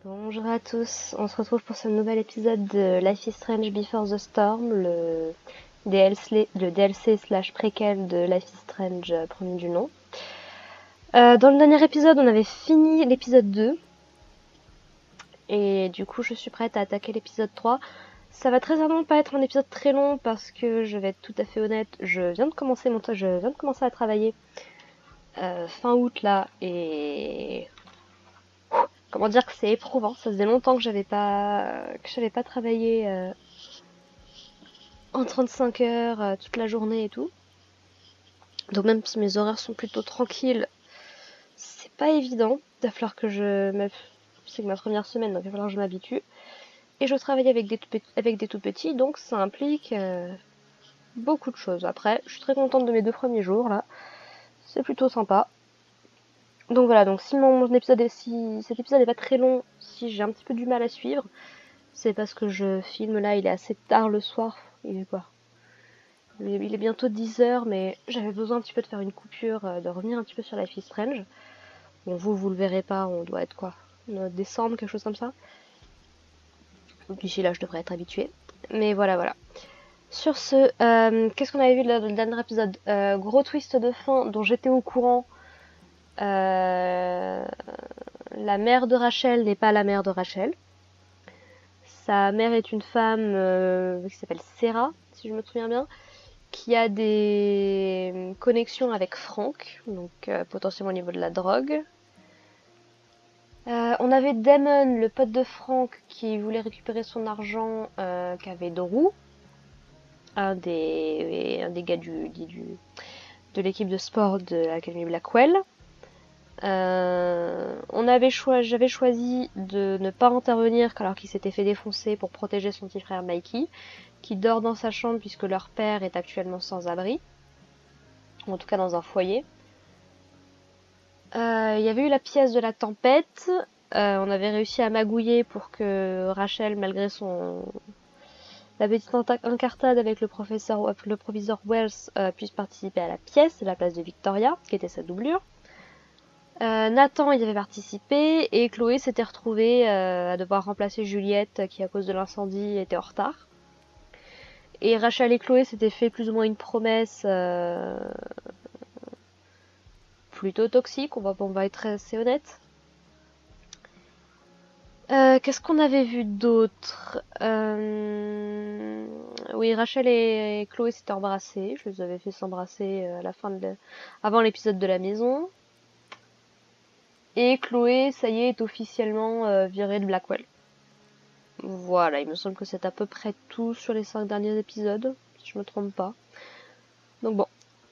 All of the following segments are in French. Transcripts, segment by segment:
Bonjour à tous, on se retrouve pour ce nouvel épisode de Life is Strange Before the Storm, le DLC slash préquel de Life is Strange premier du nom. Dans le dernier épisode, on avait fini l'épisode 2, et du coup je suis prête à attaquer l'épisode 3. Ça va très certainement pas être un épisode très long parce que je vais être tout à fait honnête, je viens de commencer à travailler fin août là, et comment dire que c'est éprouvant. Ça faisait longtemps que j'avais pas travaillé en 35 heures toute la journée et tout. Donc même si mes horaires sont plutôt tranquilles, c'est pas évident. Il va falloir que c'est que ma première semaine, donc il va falloir que je m'habitue. Et je travaille avec des tout petits, donc ça implique beaucoup de choses. Après, je suis très contente de mes 2 premiers jours là. C'est plutôt sympa. Donc voilà, donc si cet épisode est pas très long, si j'ai un petit peu du mal à suivre, c'est parce que je filme là, il est assez tard le soir. Il est quoi? Il est bientôt 10 heures, mais j'avais besoin un petit peu de faire une coupure, de revenir un petit peu sur Life is Strange. Bon, vous le verrez pas, on doit être quoi? Décembre, quelque chose comme ça. D'ici là, je devrais être habituée. Mais voilà. Sur ce, qu'est-ce qu'on avait vu dans le dernier épisode? Gros twist de fin dont j'étais au courant. La mère de Rachel n'est pas la mère de Rachel. Sa mère est une femme qui s'appelle Sarah, si je me souviens bien, qui a des connexions avec Frank, donc potentiellement au niveau de la drogue. On avait Damon, le pote de Frank, qui voulait récupérer son argent qu'avait Drew, un des gars de l'équipe de sport de l'Académie Blackwell. J'avais choisi de ne pas intervenir alors qu'il s'était fait défoncer pour protéger son petit frère Mikey, qui dort dans sa chambre puisque leur père est actuellement sans abri, ou en tout cas dans un foyer. Il y avait eu la pièce de la tempête. On avait réussi à magouiller pour que Rachel, malgré la petite incartade avec le proviseur Wells, puisse participer à la pièce à la place de Victoria, qui était sa doublure. Nathan y avait participé et Chloé s'était retrouvée à devoir remplacer Juliette qui, à cause de l'incendie, était en retard. Et Rachel et Chloé s'étaient fait plus ou moins une promesse plutôt toxique, on va être assez honnête. Qu'est-ce qu'on avait vu d'autre? Oui, Rachel et Chloé s'étaient embrassées. Je les avais fait s'embrasser à la fin avant l'épisode de la maison. Et Chloé, ça y est officiellement virée de Blackwell. Voilà, il me semble que c'est à peu près tout sur les 5 derniers épisodes, si je me trompe pas. Donc bon,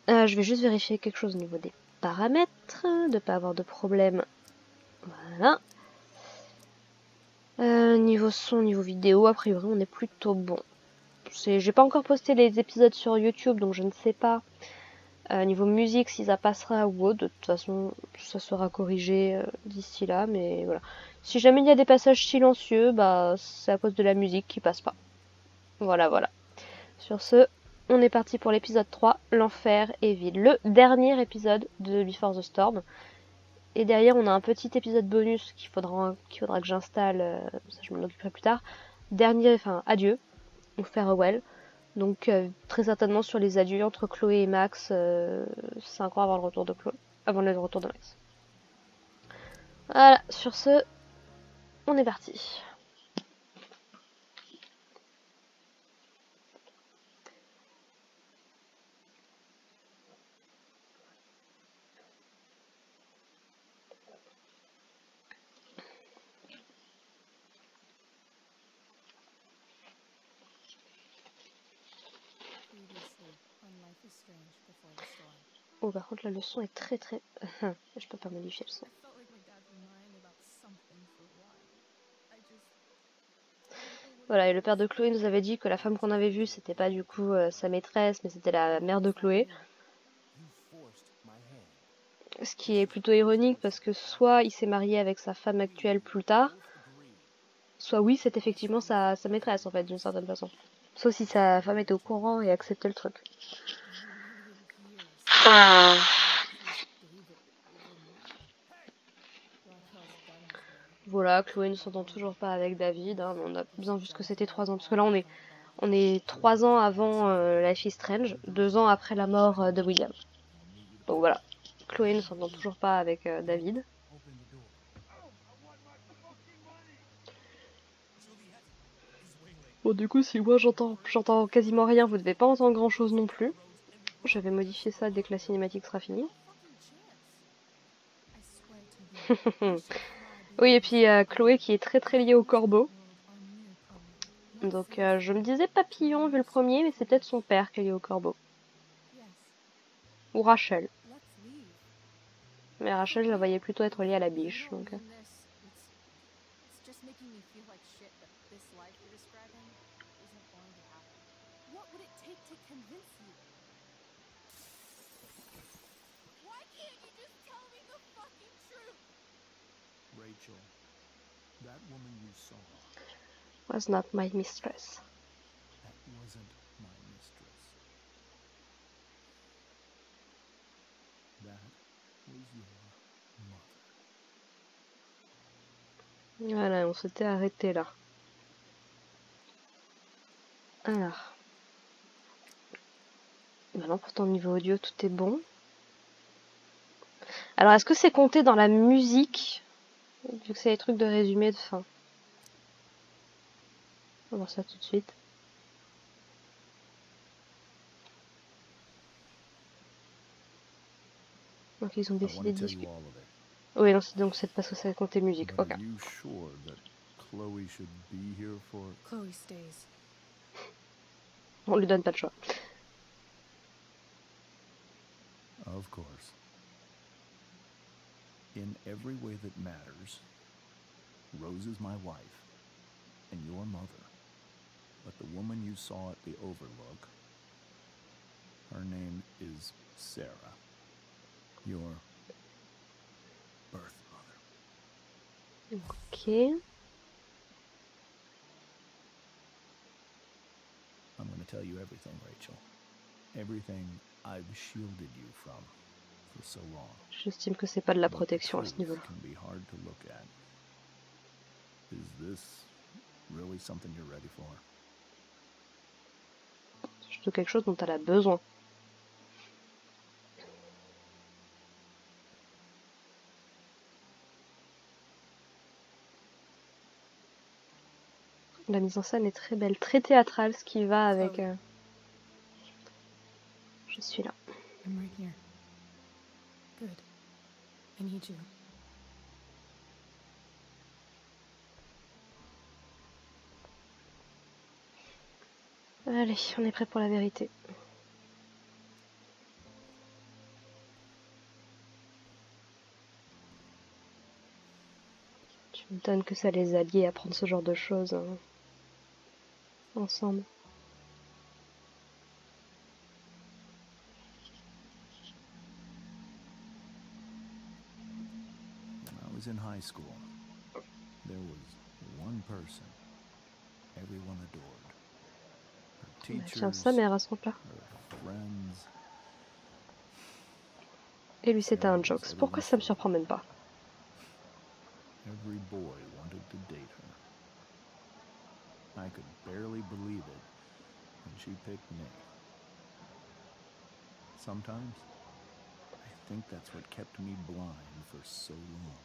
je vais juste vérifier quelque chose au niveau des paramètres, de pas avoir de problème. Voilà. Niveau son, niveau vidéo, a priori on est plutôt bon. J'ai pas encore posté les épisodes sur YouTube, donc je ne sais pas niveau musique si ça passera ou autre. De toute façon, ça sera corrigé d'ici là, mais voilà. Si jamais il y a des passages silencieux, bah c'est à cause de la musique qui passe pas. Voilà. Sur ce, on est parti pour l'épisode 3, l'enfer est vide. Le dernier épisode de Before the Storm. Et derrière, on a un petit épisode bonus qu'il faudra que j'installe, ça je m'en occuperai plus tard. Adieu, ou farewell. Donc très certainement sur les adieux entre Chloé et Max, 5 ans avant le retour de Max. Voilà, sur ce, on est parti. Oh, par contre, là, le son est très. Je peux pas modifier le son. Voilà, et le père de Chloé nous avait dit que la femme qu'on avait vue, c'était pas du coup sa maîtresse, mais c'était la mère de Chloé. Ce qui est plutôt ironique parce que soit il s'est marié avec sa femme actuelle plus tard, soit oui, c'est effectivement sa maîtresse en fait, d'une certaine façon. Sauf si sa femme était au courant et acceptait le truc. Voilà, Chloé ne s'entend toujours pas avec David, hein, mais on a bien vu ce que c'était 3 ans, parce que là on est 3 ans avant Life is Strange, 2 ans après la mort de William. Donc voilà, Chloé ne s'entend toujours pas avec David. Bon, du coup, si moi j'entends quasiment rien, vous devez pas entendre grand chose non plus. Je vais modifier ça dès que la cinématique sera finie. Oui, et puis Chloé qui est très très liée au corbeau. Donc je me disais papillon vu le premier, mais c'est peut-être son père qui est lié au corbeau. Ou Rachel. Mais Rachel, je la voyais plutôt être liée à la biche. Donc, Rachel, that woman you saw, was not my mistress. that wasn't my mistress. That was your mother. Voilà, on s'était arrêté là. Alors. Maintenant, pourtant, niveau audio, tout est bon. Alors, est-ce que c'est compté dans la musique? Vu que c'est les trucs de résumé de fin. On va voir ça tout de suite. Donc, ils ont décidé de discuter. Oui, non, c'est donc c'est parce que ça comptait musique. Ok. On lui donne pas le choix. Of course. In every way that matters, Rose is my wife and your mother. But the woman you saw at the Overlook, her name is Sarah, your birth mother. Ok. I'm going to tell you everything, Rachel. Everything I've shielded you from for so long. J'estime que c'est pas de la protection à ce niveau-là. Can be hard to look at. Is this really something you're ready for? C'est surtout quelque chose dont elle a besoin. La mise en scène est très belle, très théâtrale, ce qui va avec... Je suis là. I'm right here. Good. I need you. Allez, on est prêt pour la vérité. Tu me donnes que ça les alliés à prendre ce genre de choses hein, ensemble. When I was in high school, there was one person everyone adored. Her teachers, Tiens, sa mère à ce moment-là. her friends. Et lui c'était un jokes. Pourquoi ça me surprend même pas? Every boy wanted to date her. I could barely believe it when she picked Nick. Sometimes, I think that's what kept me blind for so long.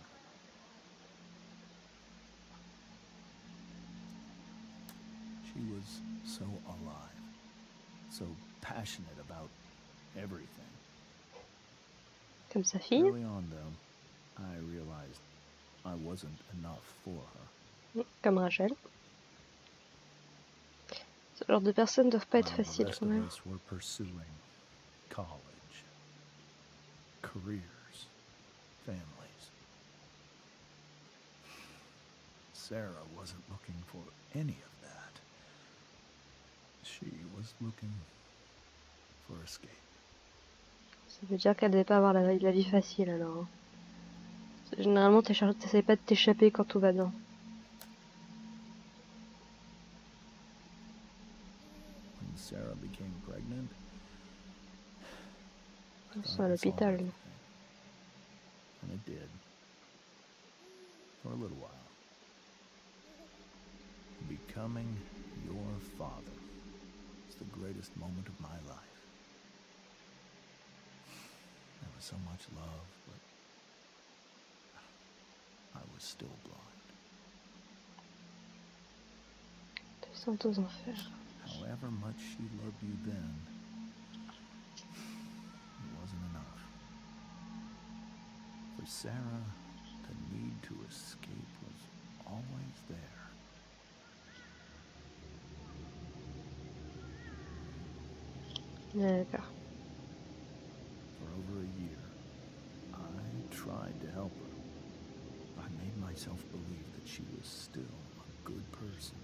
She was so alive, so passionate about everything. Comme sa fille. Early on, though, I realized I wasn't enough for her. Comme Rachel. Ce genre de personnes ne doivent pas être faciles quand même. We're pursuing college, careers, families. Sarah wasn't looking for any of that. She was looking for escape. Ça veut dire qu'elle devait pas avoir la vie facile alors. Hein. Généralement, t'essayes pas de t'échapper quand tout va bien. When Sarah became pregnant, Ils sont à l'hôpital. and it did. For a little while. Becoming your father is the greatest moment of my life. There was so much love, but I was still blind. Descente aux enfers. However much she loved you then, it wasn't enough. For Sarah, the need to escape was always there. D'accord. For over a year, I tried to help her. I made myself believe that she was still a good person.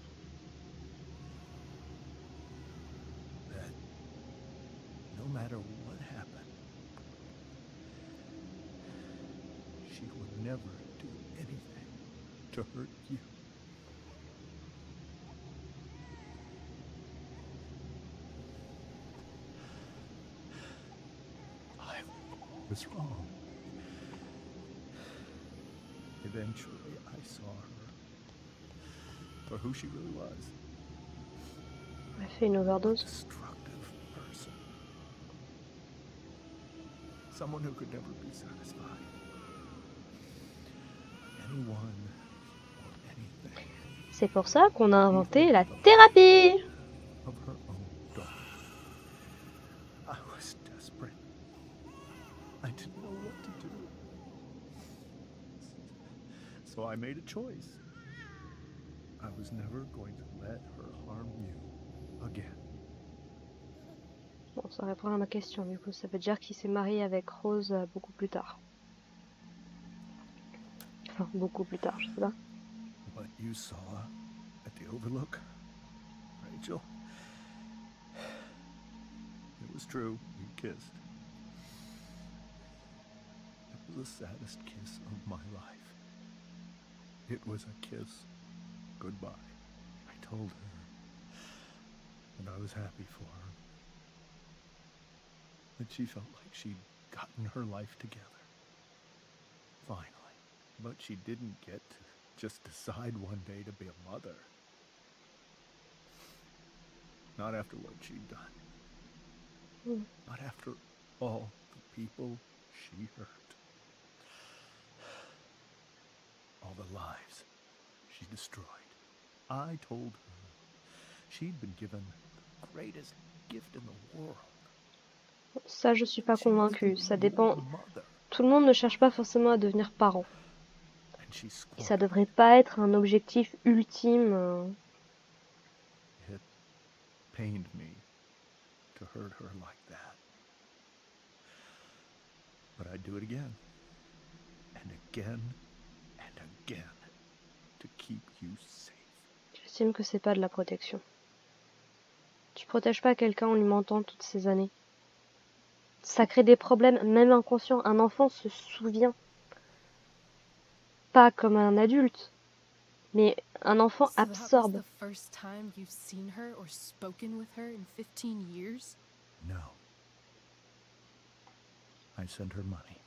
That no matter what happened, she would never do anything to hurt you. I was wrong. Eventually, I saw her for who she really was. Elle a fait une overdose. Destructive person. Someone who could never be satisfied. Anyone or anything C'est pour ça qu'on a inventé la thérapie. of her own daughter. I was desperate. I didn't know what to do. So I made a choice. I was never going to let her harm you again. Bon, ça répond à ma question, du coup. Ça veut dire qu'il s'est marié avec Rose beaucoup plus tard. Enfin, beaucoup plus tard, je sais pas. What you saw at the Overlook, Rachel, it was true. We kissed. It was the saddest kiss of my life. It was a kiss goodbye. I told her that I was happy for her. That she felt like she'd gotten her life together. Finally. But she didn't get to just decide one day to be a mother. Not after what she'd done. Mm. Not after all the people she hurt. All the lives she destroyed. I told her she'd been given the greatest gift in the world. Ça, je suis pas She was to convaincue. be Ça your dépend. mother. Tout le monde ne cherche pas forcément à devenir parent. And she Et ça squandered devrait pas être un objectif ultime. it. It pained me to hurt her like that. But I'd do it again. And again. And again. To keep you safe. J'estime que c'est pas de la protection. Tu protèges pas quelqu'un en lui mentant toutes ces années. Ça crée des problèmes, même inconscients. Un enfant se souvient. Pas comme un adulte. Mais un enfant So that was absorbe. the first time you've seen her or spoken with her in 15 years? No. I send her money.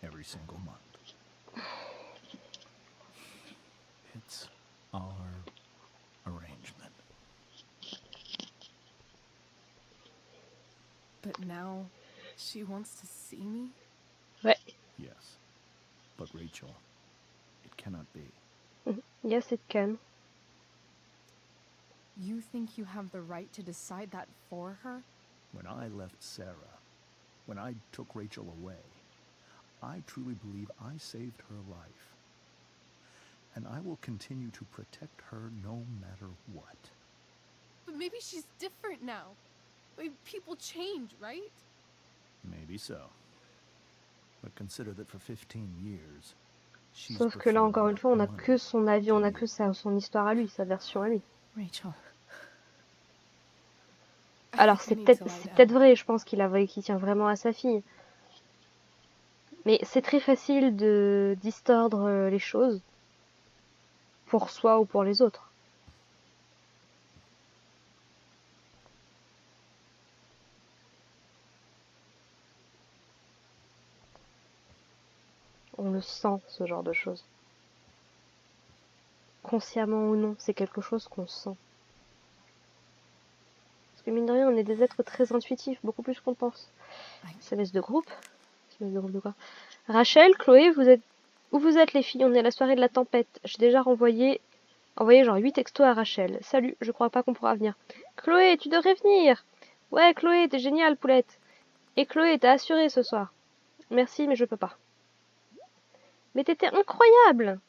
Every single month. It's our arrangement. But now she wants to see me? Ouais. Yes. But Rachel, it cannot be. Yes, it can. You think you have the right to decide that for her? When I left Sarah, when I took Rachel away, I truly believe I saved her life. And I will continue to protect her no matter what. But maybe she's different now. Maybe people change, right? Maybe so. But consider that for 15 years, she's Sauf que là, encore une fois, on n'a preferred que son avis, on n'a to que son histoire à lui, sa version à lui. Rachel. Alors, c'est peut-être vrai, je pense qu'il tient vraiment à sa fille. Mais c'est très facile de distordre les choses. Pour soi ou pour les autres. On le sent, ce genre de choses. consciemment ou non, c'est quelque chose qu'on sent. Parce que mine de rien, on est des êtres très intuitifs, beaucoup plus qu'on pense. SMS de groupe. SMS de groupe de quoi? Rachel, Chloé, où vous êtes les filles? On est à la soirée de la tempête. J'ai déjà envoyé genre 8 textos à Rachel. Salut, je crois pas qu'on pourra venir. Chloé, tu devrais venir. Ouais, Chloé, t'es géniale, poulette. Et Chloé, t'as assuré ce soir. Merci, mais je peux pas. Mais t'étais incroyable.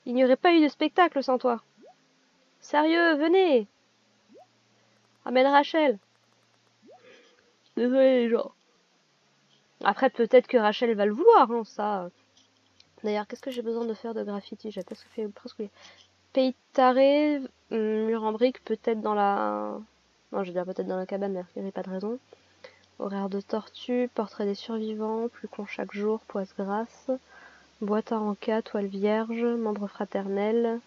Il n'y aurait pas eu de spectacle sans toi. Sérieux, venez. Ramène Rachel. Désolé les gens. Après, peut-être que Rachel va le vouloir, hein, ça. D'ailleurs, qu'est-ce que j'ai besoin de faire de graffiti? J'ai presque Peytaré, mur en brique, peut-être dans la... Non, je veux dire peut-être dans la cabane, mais il n'y avait pas de raison. Horaire de tortue, portrait des survivants, plus con chaque jour, poisse grasse, boîte à encas, toile vierge, membre fraternel.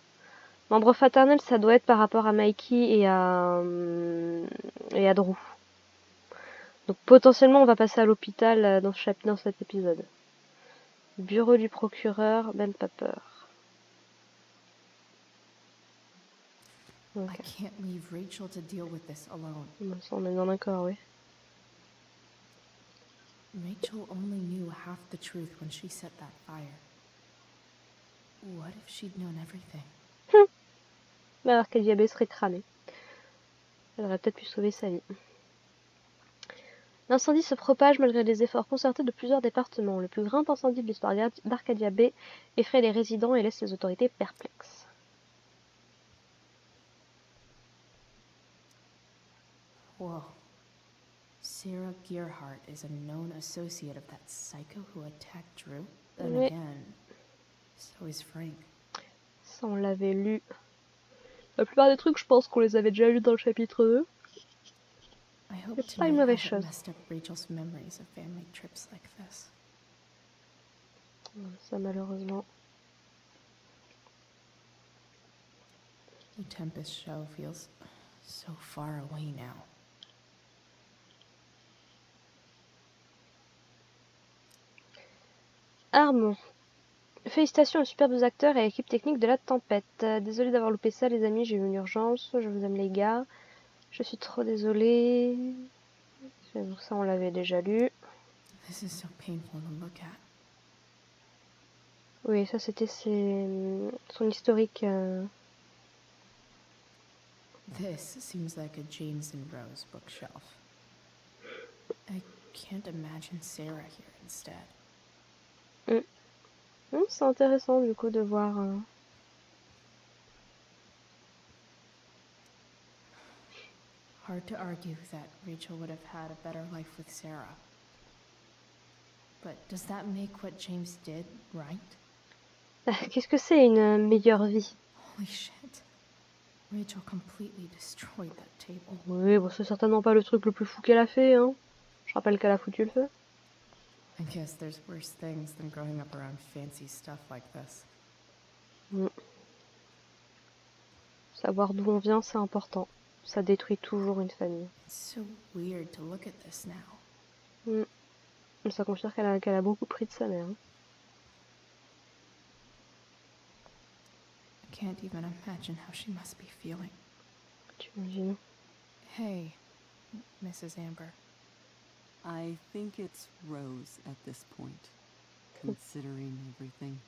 Membre fraternel, ça doit être par rapport à Mikey et à Drew. Donc potentiellement, on va passer à l'hôpital dans cet épisode. Bureau du procureur, Ben Pepper. Okay. I can't leave Rachel to deal with this alone. On est dans un corps, oui. Rachel only knew half the truth when she set that fire. What if she'd known everything? Mais alors qu'Adiabé serait cramée. Elle aurait peut-être pu sauver sa vie. L'incendie se propage malgré les efforts concertés de plusieurs départements. Le plus grand incendie de l'histoire d'Arcadia Bay effraie les résidents et laisse les autorités perplexes. Whoa. Sarah Gearhart is a known associate of that psycho who attacked Drew. Then Oui. again, so is Frank. Ça, on l'avait lu. La plupart des trucs, je pense qu'on les avait déjà lus dans le chapitre 2. C'est pas une mauvaise chose. Ça, malheureusement. The Tempest show feels so far away now. Armand. Félicitations aux superbes acteurs et à l'équipe technique de la tempête. Désolée d'avoir loupé ça, les amis, j'ai eu une urgence. Je vous aime, les gars. Je suis trop désolée. Ça, on l'avait déjà lu. This is so painful to look at. Oui, ça, c'était son historique. This seems like a James and Rose bookshelf. I can't imagine Sarah here instead. C'est intéressant du coup de voir. Hard to argue that Rachel would have had a better life with Sarah. But does that make what James did right? Qu'est-ce que c'est une meilleure vie? Holy shit. Rachel completely destroyed that table. Oui, bon, c'est certainement pas le truc le plus fou qu'elle a fait, hein. Je rappelle qu'elle a foutu le feu. I guess there's worse things than growing up around fancy stuff like this. Savoir d'où on vient, c'est important. Ça détruit toujours une famille. It's so weird to look at this now. Ça confirme qu'elle a beaucoup pris de sa mère. Hein. I can't even imagine how she must be feeling. Tu imagines? Hey, Mrs. Amber. I think it's Rose at this point, considering everything.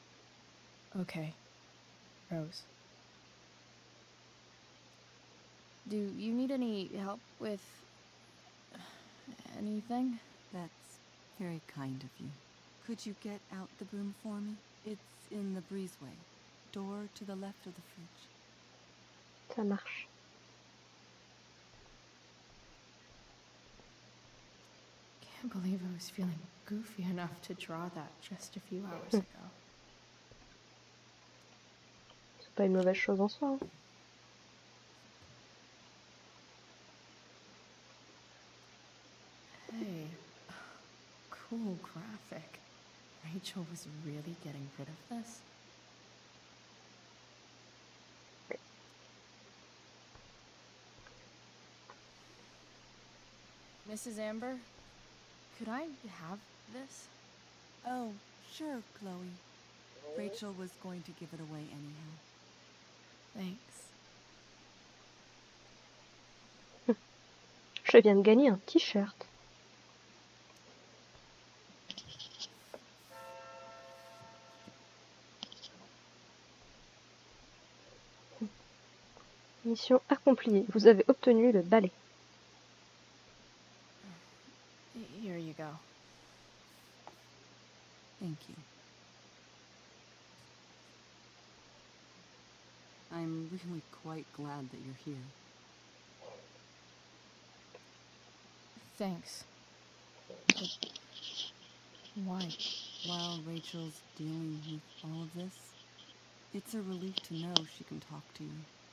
Okay, Rose. Do you need any help with anything? That's very kind of you. Could you get out the broom for me? It's in the breezeway. Door to the left of the fridge. Ça marche. Can't believe I was feeling goofy enough to draw that just a few hours ago. C'est pas une mauvaise chose en soi. Hein. Hey, cool graphic. Rachel was really getting rid of this? Mrs. Amber, could I have this? Oh, sure, Chloe. Rachel was going to give it away anyhow. Thanks. Je viens de gagner un t-shirt. Mission accomplie. Vous avez obtenu le balai. Here you go. Thank you. I'm really quite glad that you're here. Thanks. But why? While Rachel's dealing with all of this, it's a relief to know she can talk to you.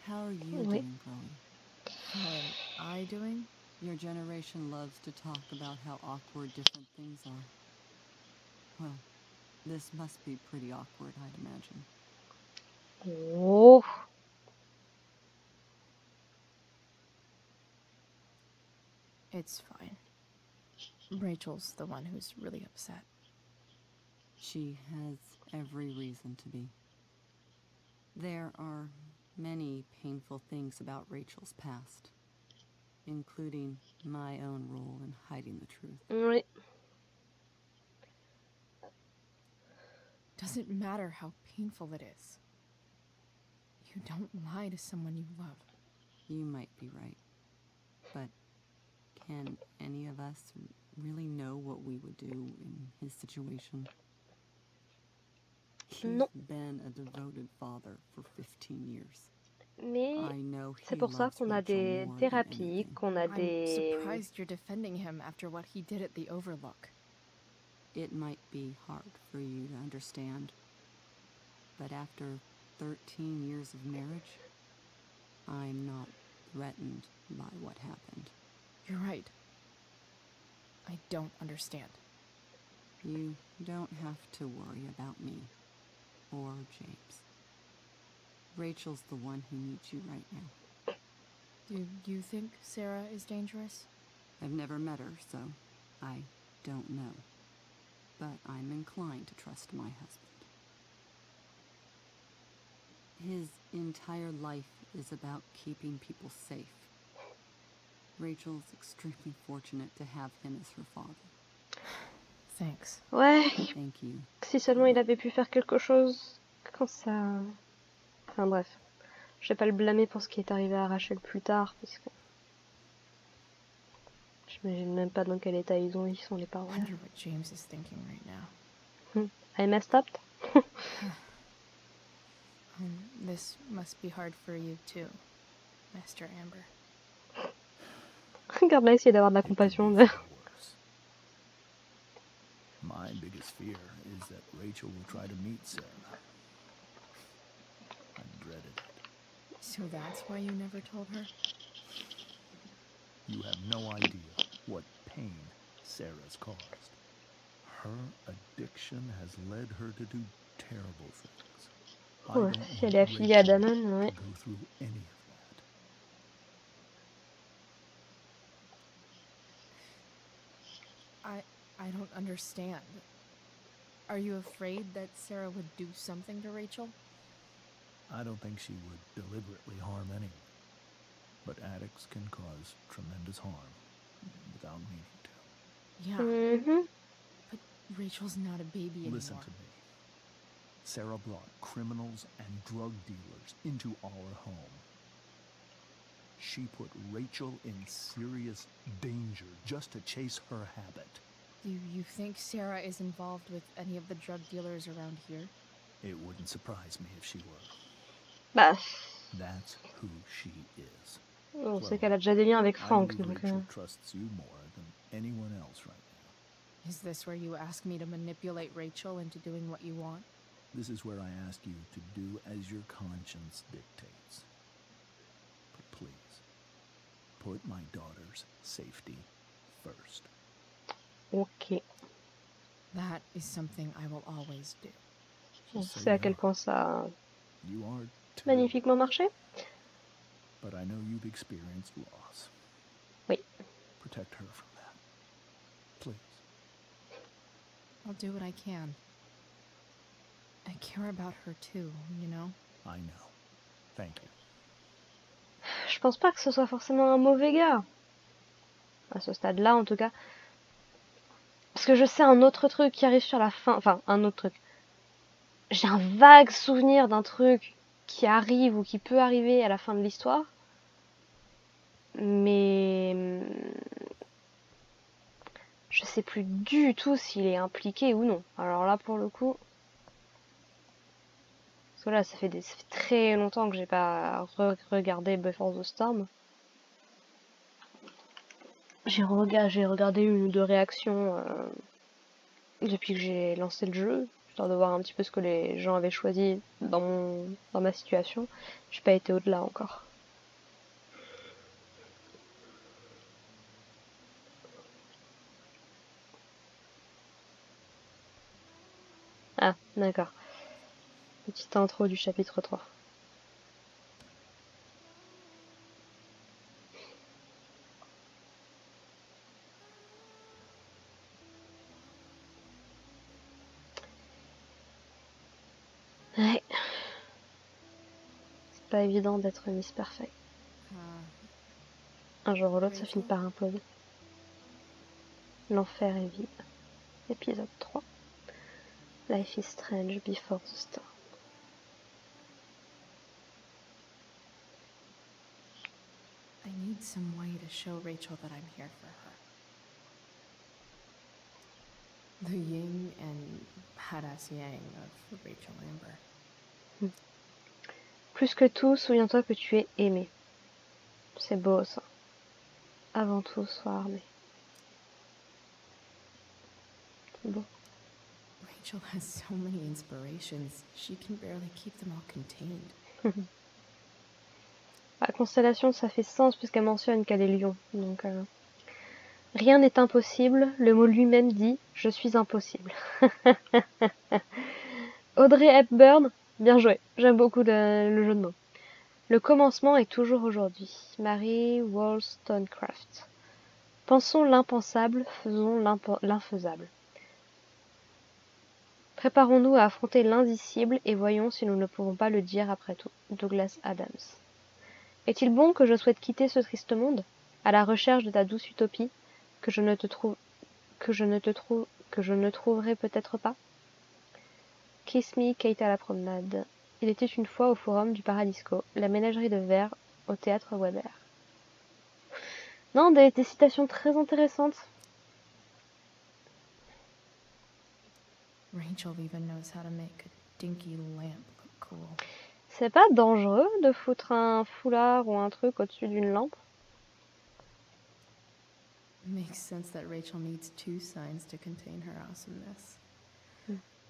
How are you Oui. doing, Chloe? How am I doing? Your generation loves to talk about how awkward different things are. Well, this must be pretty awkward, I'd imagine. Oh. It's fine. Rachel's the one who's really upset. She has every reason to be. There are many painful things about Rachel's past, including my own role in hiding the truth. Oui. Doesn't matter how painful it is. You don't lie to someone you love. You might be right, but can any of us really know what we would do in his situation? He's Non. been a devoted father for 15 years. Mais I know c'est he pour ça loves qu'on a Rachel des more than thérapies, anything. qu'on a I'm des... surprised you're defending him after what he did at the Overlook. It might be hard for you to understand, but after 13 years of marriage, I'm not threatened by what happened. You're right. I don't understand. You don't have to worry about me or James. Rachel's the one who needs you right now. Do you think Sarah is dangerous? I've never met her, so I don't know. But I'm inclined to trust my husband. His entire life is about keeping people safe. Rachel's extremely fortunate to have him as her father. Thanks. Ouais, Thank you. si seulement il avait pu faire quelque chose quand ça... Enfin bref, je vais pas le blâmer pour ce qui est arrivé à Rachel plus tard, parce que... J'imagine même pas dans quel état ils sont les parents. Wonder what James is thinking right now. I messed up. This must be hard for you too, Master Amber. Regarde là, essayer d'avoir de la It could compassion. be Mais... far worse. My biggest fear is that Rachel will try to meet Sarah. I dreaded it. So that's why you never told her? You have no idea what pain Sarah's caused. Her addiction has led her to do terrible things. I Ouais, don't si elle want est affiliée à Rachel Damon, ouais. to go through any of that. I don't understand. Are you afraid that Sarah would do something to Rachel? I don't think she would deliberately harm anyone. But addicts can cause tremendous harm without meaning to. Yeah, but Rachel's not a baby anymore. Listen to me. Sarah brought criminals and drug dealers into our home. She put Rachel in serious danger just to chase her habit. Do you think Sarah is involved with any of the drug dealers around here? It wouldn't surprise me if she were. Bah, That's who she is. on sait qu'elle a déjà des liens avec I Frank, believe donc... Rachel trusts you more than anyone else right now. Is this where you ask me to manipulate Rachel into doing what you want? This is where I ask you to do as your conscience dictates. But please, put my daughter's safety first. Ok. That is something I will always do. On Just so sait à you quel know, point ça a you are too, magnifiquement marché. but I know you've experienced loss. Oui. Protect her from that. Please. I'll do what I can. I care about her too, you know? I know. Thank you. Je pense pas que ce soit forcément un mauvais gars. À ce stade-là, en tout cas. Parce que je sais un autre truc qui arrive sur la fin. Enfin, un autre truc. J'ai un vague souvenir d'un truc qui arrive ou qui peut arriver à la fin de l'histoire. Mais je sais plus du tout s'il est impliqué ou non. Alors là, pour le coup, parce que là, ça fait très longtemps que j'ai pas regardé Before the Storm. J'ai regardé une ou deux réactions depuis que j'ai lancé le jeu, histoire de voir un petit peu ce que les gens avaient choisi dans ma situation. J'ai pas été au-delà encore. Ah, d'accord. Petite intro du chapitre 3. Ouais. C'est pas évident d'être Miss Perfect. Un jour ou l'autre, ça finit par imploser. L'enfer est vide. Épisode 3. Life is strange before the storm. I need some way to show Rachel that I'm here for her. The yin and badass yang of Rachel Amber. Plus que tout, souviens-toi que tu es aimé. C'est beau ça. Avant tout, sois armé. C'est beau. Rachel has so many inspirations, she can barely keep them all contained. La constellation, ça fait sens puisqu'elle mentionne qu'elle est lion. Donc, rien n'est impossible. Le mot lui-même dit « Je suis impossible ». Audrey Hepburn, bien joué. J'aime beaucoup le jeu de mots. Le commencement est toujours aujourd'hui. Mary Wollstonecraft. Pensons l'impensable, faisons l'infaisable. Préparons-nous à affronter l'indicible et voyons si nous ne pouvons pas le dire après tout. Douglas Adams. Est-il bon que je souhaite quitter ce triste monde, à la recherche de ta douce utopie, que je ne trouverai peut-être pas? Kiss me, Kate à la promenade. Il était une fois au forum du Paradisco, la ménagerie de verre au théâtre Weber. Non, des citations très intéressantes. Rachel even knows how to make a dinky lamp look cool. C'est pas dangereux de foutre un foulard ou un truc au-dessus d'une lampe? Makes sense that Rachel needs two signs to contain her awesomeness.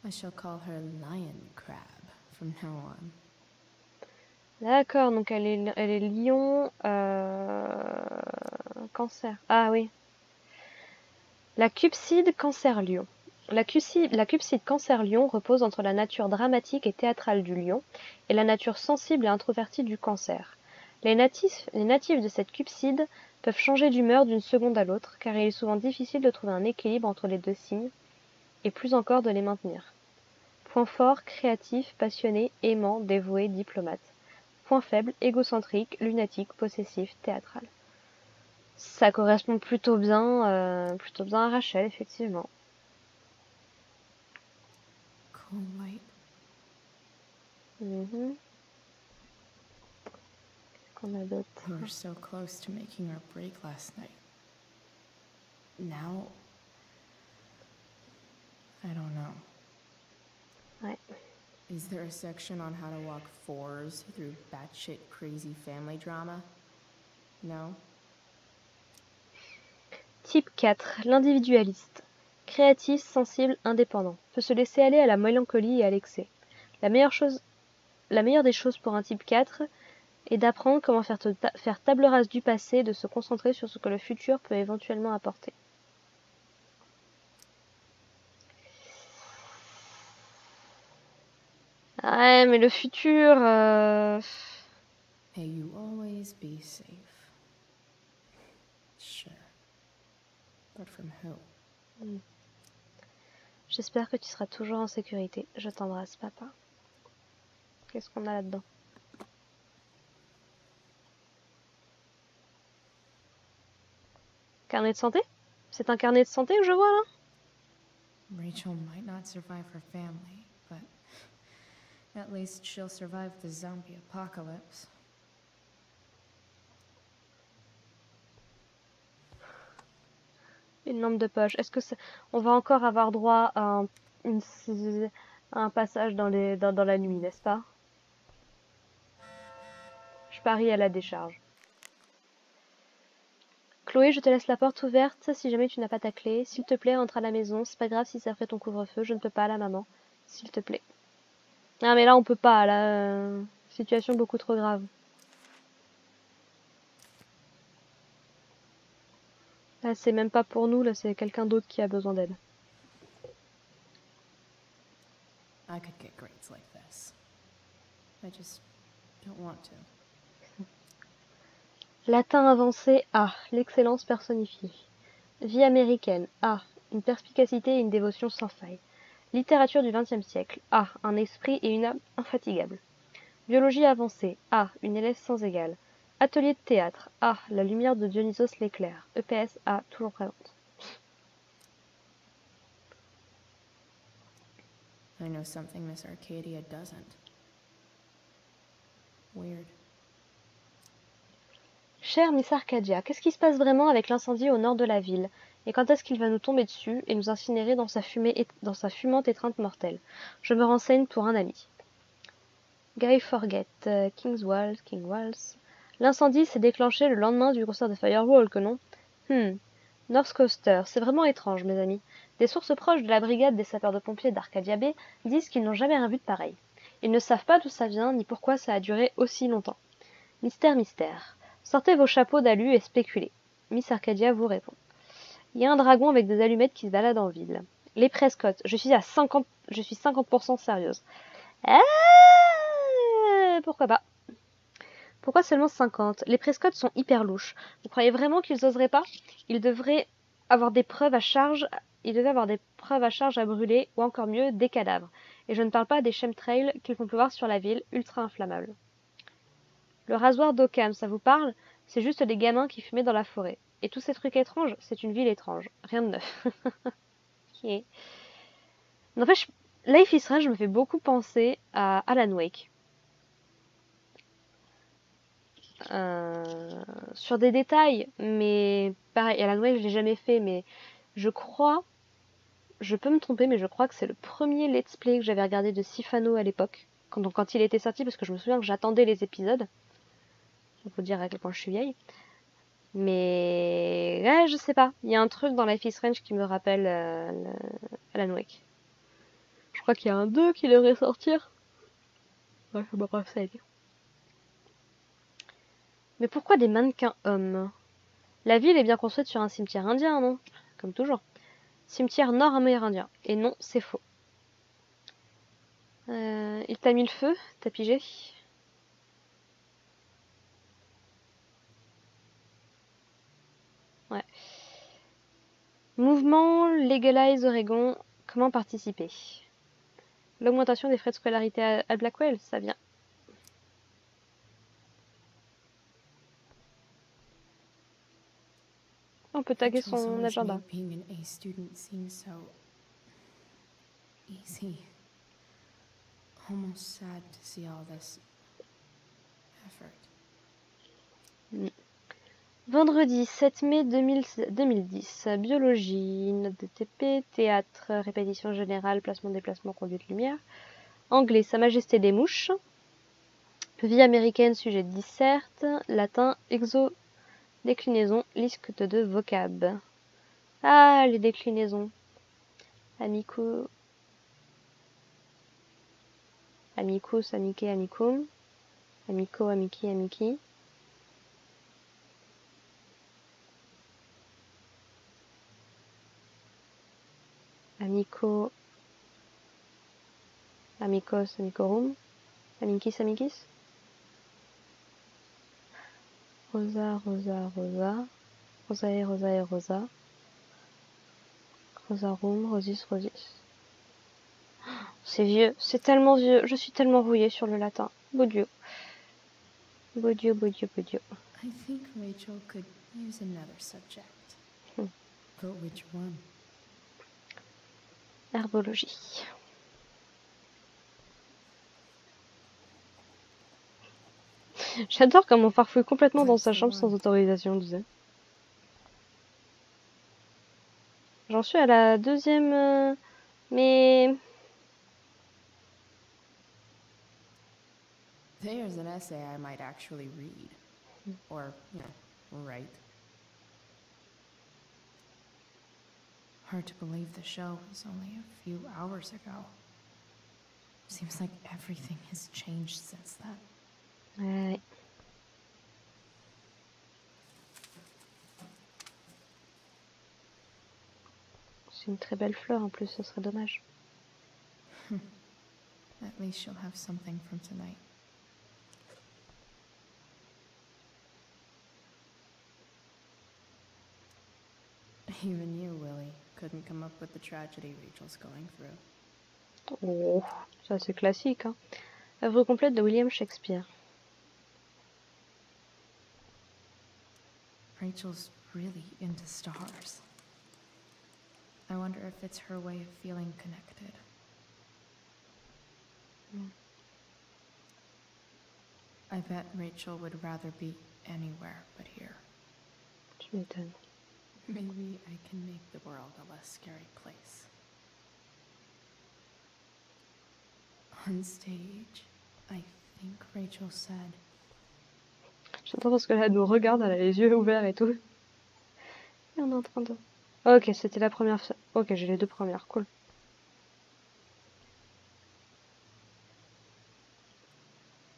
I shall call her Lion Crab from now on. D'accord, donc elle est lion, cancer. Ah oui. La cupside cancer-lion. La cupside cancer-lion repose entre la nature dramatique et théâtrale du lion et la nature sensible et introvertie du cancer. Les natifs de cette cupside peuvent changer d'humeur d'une seconde à l'autre, car il est souvent difficile de trouver un équilibre entre les deux signes, et plus encore de les maintenir. Point fort, créatif, passionné, aimant, dévoué, diplomate. Point faible, égocentrique, lunatique, possessif, théâtral. Ça correspond plutôt bien à Rachel, effectivement. Cool light. Qu'on a d'autres. We were so close to making our break last night. Now, I don't know. Ouais. Is there a section on how to walk fours through batshit crazy family drama? No? Type 4, l'individualiste. Créatif, sensible, indépendant. Peut se laisser aller à la mélancolie et à l'excès. La meilleure des choses pour un type 4 est d'apprendre comment faire table rase du passé et de se concentrer sur ce que le futur peut éventuellement apporter. Ouais, mais le futur... May you always be safe. Sure. But from who? J'espère que tu seras toujours en sécurité. Je t'embrasse, papa. Qu'est-ce qu'on a là-dedans? Carnet de santé? C'est un carnet de santé que je vois là? Rachel might not survive her family, but at least she'll survive the zombie apocalypse. Une lampe de poche. Est-ce que on va encore avoir droit à un passage dans la nuit, n'est-ce pas? Je parie à la décharge. Chloé, je te laisse la porte ouverte si jamais tu n'as pas ta clé. S'il te plaît, rentre à la maison. C'est pas grave si c'est après ton couvre-feu. Je ne peux pas, la maman. S'il te plaît. Ah, mais là, on peut pas. Là, situation beaucoup trop grave. Là, c'est même pas pour nous. Là, c'est quelqu'un d'autre qui a besoin d'aide. I could get grades like this. I just don't want to. Latin avancé A. L'excellence personnifiée. Vie américaine A. Une perspicacité et une dévotion sans faille. Littérature du XXe siècle A. Un esprit et une âme infatigables. Biologie avancée A. Une élève sans égale. Atelier de théâtre A. La lumière de Dionysos l'éclair. EPS A. Toujours présente. I know something Miss Arcadia doesn't. Weird. Chère Miss Arcadia, qu'est-ce qui se passe vraiment avec l'incendie au nord de la ville? Et quand est-ce qu'il va nous tomber dessus et nous incinérer dans sa fumante étreinte mortelle? Je me renseigne pour un ami. Guy Forget, King Walls. L'incendie s'est déclenché le lendemain du concert de Firewalk, non? North Coaster, c'est vraiment étrange, mes amis. Des sources proches de la brigade des sapeurs-de-pompiers d'Arcadia Bay disent qu'ils n'ont jamais rien vu de pareil. Ils ne savent pas d'où ça vient ni pourquoi ça a duré aussi longtemps. Mystère, mystère. Sortez vos chapeaux d'alu et spéculez. Miss Arcadia vous répond. Il y a un dragon avec des allumettes qui se balade en ville. Les Prescott, je suis 50% sérieuse. Pourquoi pas? Pourquoi seulement 50? Les Prescott sont hyper louches. Vous croyez vraiment qu'ils oseraient pas? Ils devraient avoir des preuves à charge. Ils devaient avoir des preuves à charge à brûler, ou encore mieux, des cadavres. Et je ne parle pas des chemtrails qu'ils font pleuvoir sur la ville, ultra inflammables. Le rasoir d'Occam, ça vous parle? C'est juste des gamins qui fumaient dans la forêt. Et tous ces trucs étranges, c'est une ville étrange. Rien de neuf. Ok. N'empêche, Life is Strange me fait beaucoup penser à Alan Wake. Sur des détails, mais pareil, Alan Wake je l'ai jamais fait, mais je crois, je peux me tromper, mais je crois que c'est le premier let's play que j'avais regardé de Sifano à l'époque, quand il était sorti, parce que je me souviens que j'attendais les épisodes. Ça faut dire à quel point je suis vieille. Mais ouais, je sais pas, il y a un truc dans Life is Strange qui me rappelle Alan Wake. Je crois qu'il y a un 2 qui devrait sortir. Ouais, bref, ça a été. Mais pourquoi des mannequins hommes? La ville est bien construite sur un cimetière indien, non? Comme toujours. Cimetière nord-amérindien. Et non, c'est faux. Il t'a mis le feu? T'as pigé? Ouais. Mouvement Legalize Oregon. Comment participer? L'augmentation des frais de scolarité à Blackwell, ça vient. On peut taguer son agenda. Being an A student seems so easy. Almost sad to see all this effort. Vendredi 7 mai 2010. Biologie, note de TP, théâtre, répétition générale, placement, déplacement, conduite, lumière. Anglais, Sa Majesté des Mouches. Vie américaine, sujet de disserte. Latin, exo, déclinaison, liste de vocab. Ah, les déclinaisons. Amico. Amicus, amique, amicum. Amico, amiki, amiki. Amico, amicos, amicorum. Amikis, amikis. Rosa, rosa, rosa. Rosae, rosae, rosa. Rosarum, rosis, rosis. C'est vieux, c'est tellement vieux. Je suis tellement rouillée sur le latin. Beau Dieu. Beau Dieu, beau Dieu, beau Dieu. I think Rachel could use another subject. But which one? Herbologie. J'adore comment on farfouille complètement dans sa chambre sans autorisation, tu sais. J'en suis à la deuxième... mais... There's an essay I might actually read. Or, write. Hard to believe the show was only a few hours ago. Seems like everything has changed since then. Ouais. C'est une très belle fleur en plus, ce serait dommage. At least she'll have something from tonight. Even you, Willie, couldn't come up with the tragedy Rachel's going through. Oh, ça c'est classique, hein. Œuvre complète de William Shakespeare. Rachel's really into stars. I wonder if it's her way of feeling connected. I bet Rachel would rather be anywhere but here. Tu m'étonnes. Maybe I can make the world a less scary place. On stage, I think Rachel said... J'attends parce que là, elle nous regarde, elle a les yeux ouverts et tout. Et on est en train de... Ok, c'était la première... Ok, j'ai les deux premières, cool.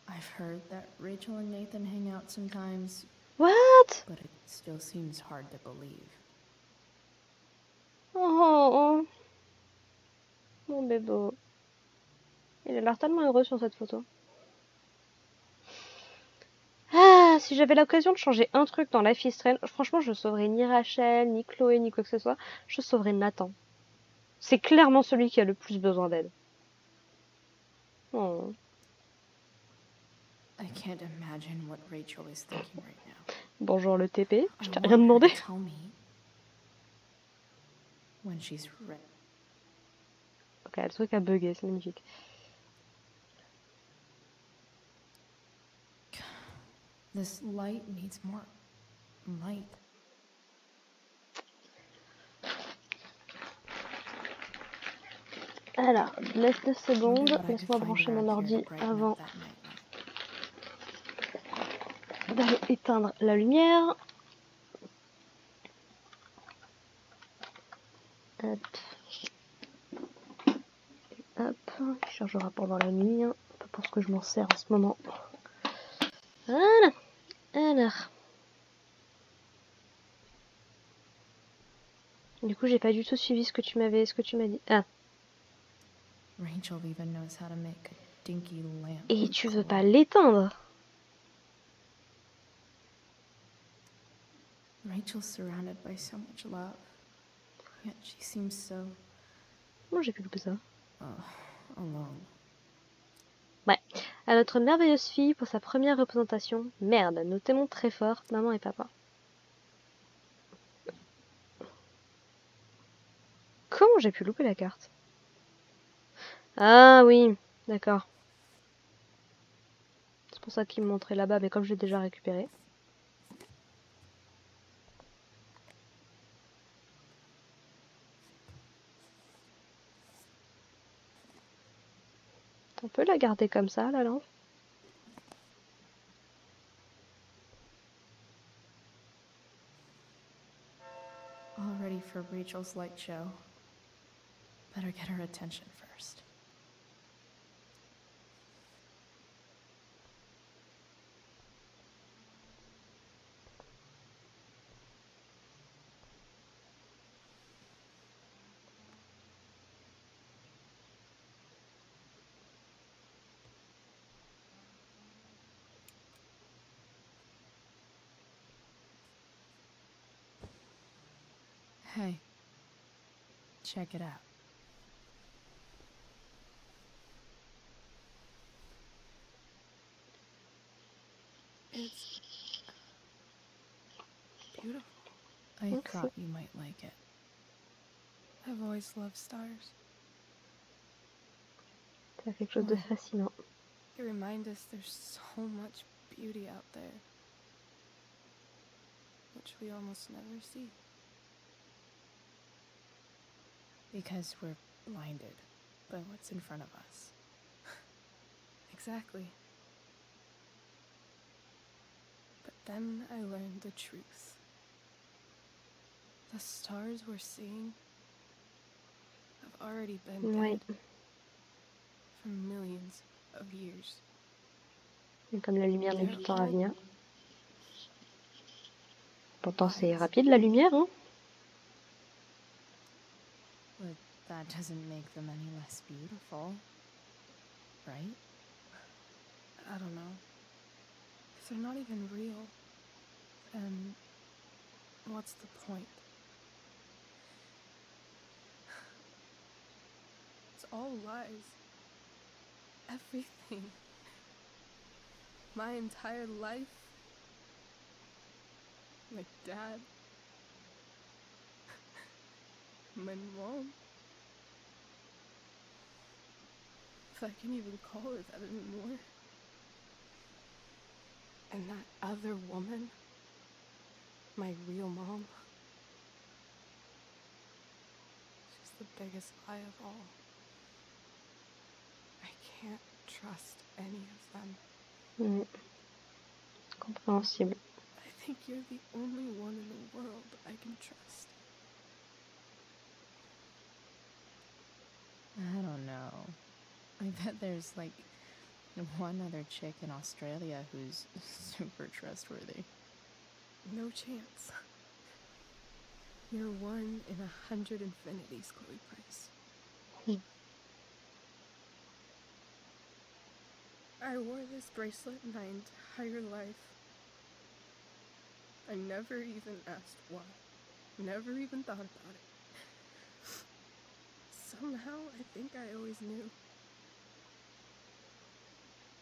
I've heard that Rachel and Nathan hang out sometimes, What? but it still seems hard to believe. Oh, mon bébé. Il a l'air tellement heureux sur cette photo. Ah, si j'avais l'occasion de changer un truc dans Life is Strange, franchement, je sauverais ni Rachel, ni Chloé, ni quoi que ce soit. Je sauverais Nathan. C'est clairement celui qui a le plus besoin d'aide. Oh. I can't imagine what Rachel is thinking right now. Bonjour le TP, je I t'ai want rien her demandé. to tell me when she's ready. Ok, le truc a bugué, c'est magnifique. This light needs more light. Alors, laisse 2 Wonder secondes, what I could laisse-moi find brancher mon around here to ordi brighten up avant that nightlife. d'aller éteindre la lumière. Hop. Hop, il chargera pendant la nuit, hein. Pas pour ce que je m'en sers en ce moment. Voilà. Alors. Du coup, j'ai pas du tout suivi ce que tu m'as dit. Ah. Rachel even knows how to make a dinky lamp. Et with tu veux coal. pas l'éteindre? Rachel's surrounded by so much love, yet she seems so Moi, j'ai pu louper ça. alone. Ouais. À notre merveilleuse fille pour sa première représentation. Merde, nous t'aimons très fort, maman et papa. Comment j'ai pu louper la carte? Ah oui, d'accord. C'est pour ça qu'il me montrait là-bas, mais comme je l'ai déjà récupéré. On peut la garder comme ça, la lampe? All ready for Rachel's light show. Better get her attention first. Hey, check it out. It's beautiful. I Merci. thought you might like it. I've always loved stars. C'est quelque chose de Ouais. fascinant. They remind us there's so much beauty out there, which we almost never see. Because we're blinded by what's in front of us. Exactly. But then I learned the truth. The stars we're seeing have already been Ouais. dead for millions of years. Et comme la lumière met du They're temps à all venir. Pourtant, c'est lies. rapide la lumière, hein. But that doesn't make them any less beautiful, right? I don't know. If they're not even real, then what's the point? It's all lies. Everything. My entire life. My dad. My mom. If I can even call her that anymore. And that other woman. My real mom. She's the biggest lie of all. I can't trust any of them. Compréhensible. I think you're the only one in the world I can trust. I don't know. I bet there's like one other chick in Australia who's super trustworthy. No chance. You're one in 100 infinities, Chloe Price. I wore this bracelet my entire life. I never even asked why. Never even thought about it. Somehow, I think I always knew.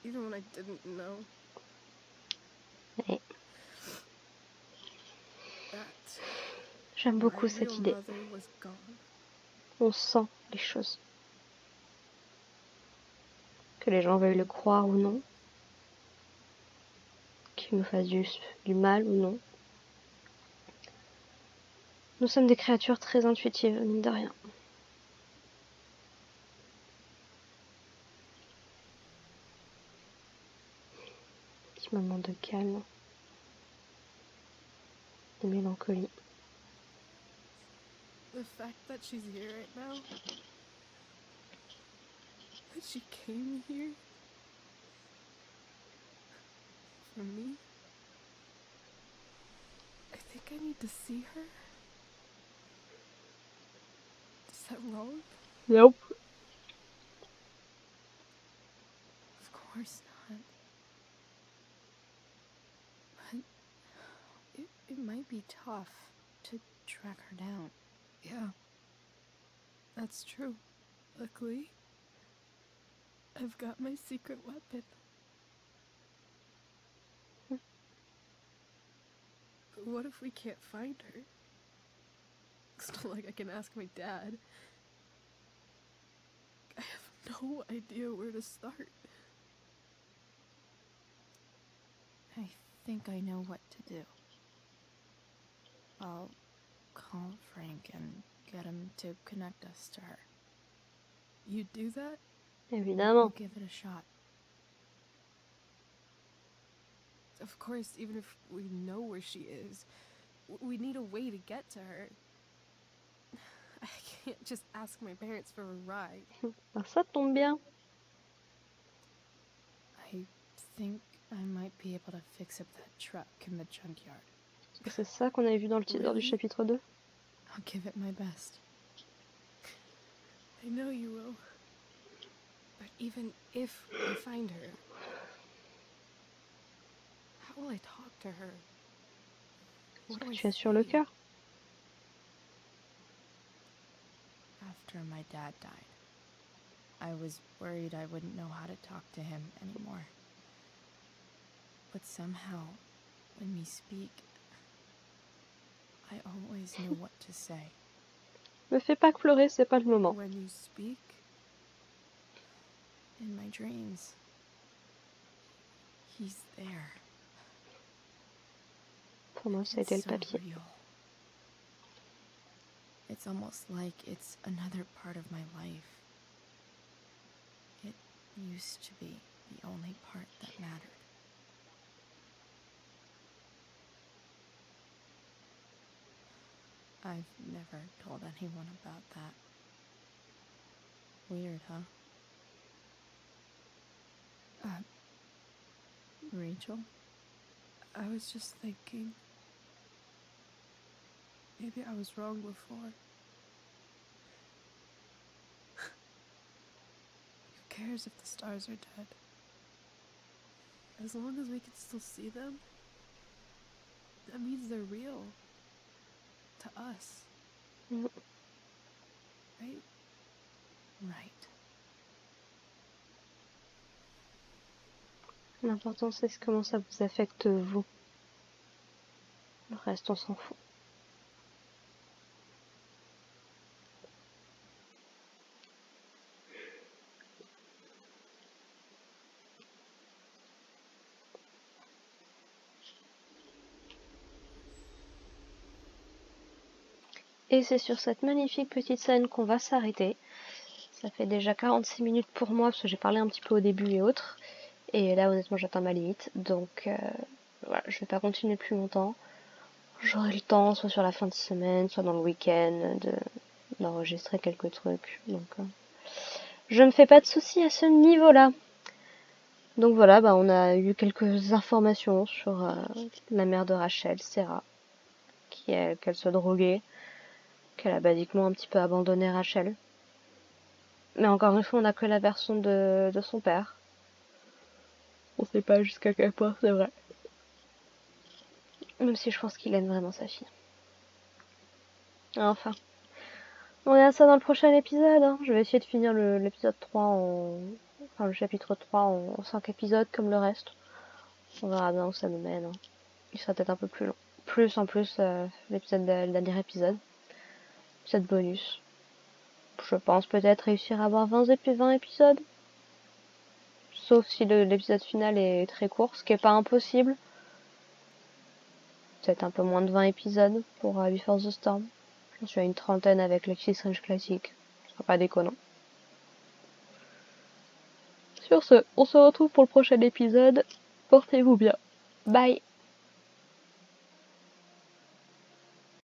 Even when I didn't know. Ouais. That J'aime my beaucoup cette real idée. mother was gone. On sent les choses. Que les gens veuillent le croire ou non. Qu'ils nous fassent du mal ou non. Nous sommes des créatures très intuitives, mine de rien. Petit moment de calme. De mélancolie. The fact that she's here right now. That she came here. For me. I think I need to see her. Is that wrong? Nope. Of course not. But it might be tough to track her down. Yeah. That's true. Luckily, I've got my secret weapon. But what if we can't find her? It's not like I can ask my dad. I have no idea where to start. I think I know what to do. I'll call Frank and get him to connect us to her. You do that? We'll Évidemment. give it a shot. Of course, even if we know where she is, we need a way to get to her. I can't just ask my parents for a ride. Alors ça tombe bien. I think I might be able to fix up that truck in the junkyard. Parce que c'est ça qu'on avait vu dans le teaser Really? du chapitre 2. I'll give it my best. I know you will. But even if I find her, how will I talk to her? What do I Tu as sur le say? cœur. After my dad died, I was worried I wouldn't know how to talk to him anymore. But somehow, when we speak, I always know what to say. Me fais pas pleurer, c'est pas le moment. When you speak, in my dreams, he's there. Pour moi, ça a It's été le so papier. real. It's almost like it's another part of my life. It used to be the only part that mattered. I've never told anyone about that. Weird, huh? Rachel? I was just thinking. Maybe I was wrong before. Who cares if the stars are dead? As long as we can still see them, that means they're real. To us. Mm. Right? Right. L'important, c'est comment ça vous affecte vous. Le reste, on s'en fout. Et c'est sur cette magnifique petite scène qu'on va s'arrêter. Ça fait déjà 46 minutes pour moi, parce que j'ai parlé un petit peu au début et autres. Et là, honnêtement, j'atteins ma limite. Donc, voilà, je vais pas continuer plus longtemps. J'aurai le temps, soit sur la fin de semaine, soit dans le week-end, d'enregistrer quelques trucs. Donc, je me fais pas de soucis à ce niveau-là. Donc voilà, bah, on a eu quelques informations sur la mère de Rachel, Sarah, qu'elle se droguait, qu'elle a basiquement un petit peu abandonné Rachel. Mais encore une fois, on n'a que la version de son père. On sait pas jusqu'à quel point c'est vrai. Même si je pense qu'il aime vraiment sa fille. Enfin. On verra ça dans le prochain épisode. Hein. Je vais essayer de finir l'épisode 3 enfin le chapitre 3 en 5 épisodes comme le reste. On verra bien où ça nous mène. Hein. Il sera peut-être un peu plus long. Plus en plus l'épisode le dernier épisode. Épisode bonus. Je pense peut-être réussir à avoir 20 épisodes. Sauf si l'épisode final est très court, ce qui est pas impossible. Peut-être un peu moins de 20 épisodes pour Before the Storm. Je suis à une trentaine avec Lucky Strange classique. Ce sera pas déconnant. Sur ce, on se retrouve pour le prochain épisode. Portez-vous bien. Bye.